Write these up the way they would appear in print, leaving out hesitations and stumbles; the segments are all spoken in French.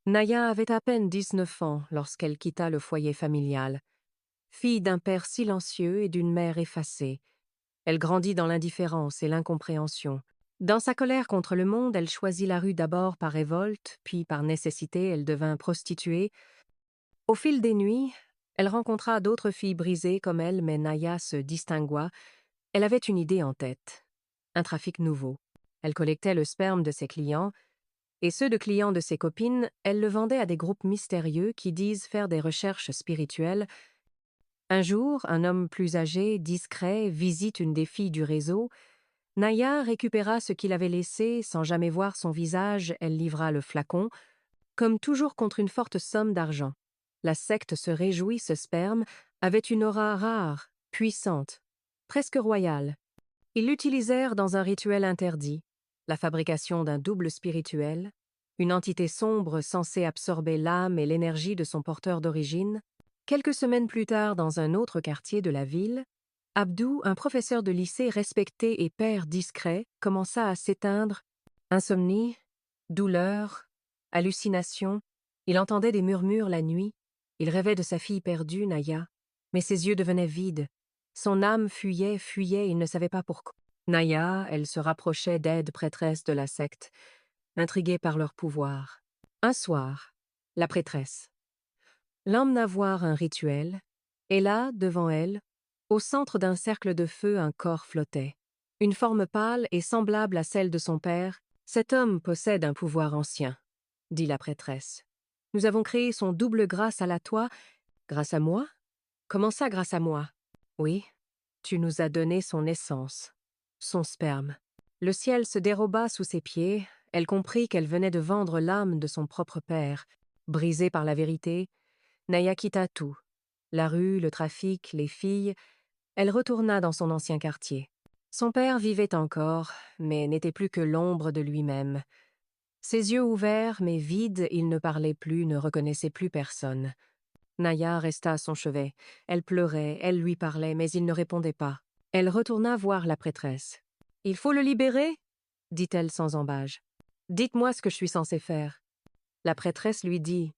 Naya avait à peine 19 ans lorsqu'elle quitta le foyer familial. Fille d'un père silencieux et d'une mère effacée, elle grandit dans l'indifférence et l'incompréhension. Dans sa colère contre le monde, elle choisit la rue d'abord par révolte, puis par nécessité, elle devint prostituée. Au fil des nuits, elle rencontra d'autres filles brisées comme elle, mais Naya se distingua. Elle avait une idée en tête, un trafic nouveau. Elle collectait le sperme de ses clients, et ceux de clients de ses copines, elle le vendait à des groupes mystérieux qui disent faire des recherches spirituelles. Un jour, un homme plus âgé, discret, visite une des filles du réseau. Naya récupéra ce qu'il avait laissé, sans jamais voir son visage, elle livra le flacon, comme toujours contre une forte somme d'argent. La secte se réjouit, ce sperme avait une aura rare, puissante, presque royale. Ils l'utilisèrent dans un rituel interdit, la fabrication d'un double spirituel, une entité sombre censée absorber l'âme et l'énergie de son porteur d'origine. Quelques semaines plus tard, dans un autre quartier de la ville, Abdou, un professeur de lycée respecté et père discret, commença à s'éteindre. Insomnie, douleur, hallucination. Il entendait des murmures la nuit. Il rêvait de sa fille perdue, Naya. Mais ses yeux devenaient vides. Son âme fuyait, fuyait, il ne savait pas pourquoi. Naya, elle se rapprochait d'aides prêtresses de la secte, intriguée par leur pouvoir. Un soir, la prêtresse l'emmena voir un rituel, et là, devant elle, au centre d'un cercle de feu, un corps flottait. Une forme pâle et semblable à celle de son père. Cet homme possède un pouvoir ancien, dit la prêtresse. Nous avons créé son double grâce à la toi. Grâce à moi? Comment ça, grâce à moi? Oui, tu nous as donné son essence, son sperme. Le ciel se déroba sous ses pieds, elle comprit qu'elle venait de vendre l'âme de son propre père. Brisée par la vérité, Naya quitta tout. La rue, le trafic, les filles. Elle retourna dans son ancien quartier. Son père vivait encore, mais n'était plus que l'ombre de lui-même. Ses yeux ouverts, mais vides, il ne parlait plus, ne reconnaissait plus personne. Naya resta à son chevet. Elle pleurait, elle lui parlait, mais il ne répondait pas. Elle retourna voir la prêtresse. « Il faut le libérer ?» dit-elle sans ambages. « Dites-moi ce que je suis censée faire. » La prêtresse lui dit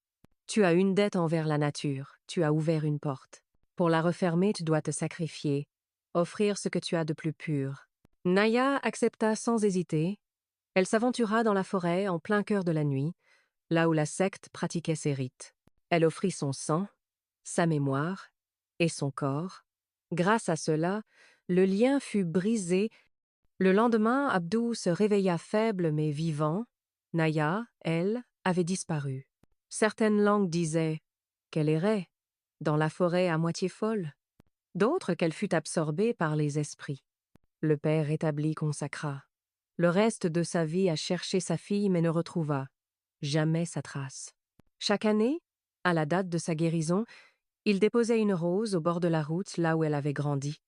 « Tu as une dette envers la nature, tu as ouvert une porte. Pour la refermer, tu dois te sacrifier, offrir ce que tu as de plus pur. » Naya accepta sans hésiter. Elle s'aventura dans la forêt en plein cœur de la nuit, là où la secte pratiquait ses rites. Elle offrit son sang, sa mémoire et son corps. Grâce à cela, le lien fut brisé. Le lendemain, Abdou se réveilla faible mais vivant. Naya, elle, avait disparu. Certaines langues disaient qu'elle errait, dans la forêt à moitié folle, d'autres qu'elle fut absorbée par les esprits. Le père établi consacra. Le reste de sa vie à chercher sa fille mais ne retrouva jamais sa trace. Chaque année, à la date de sa guérison, il déposait une rose au bord de la route là où elle avait grandi.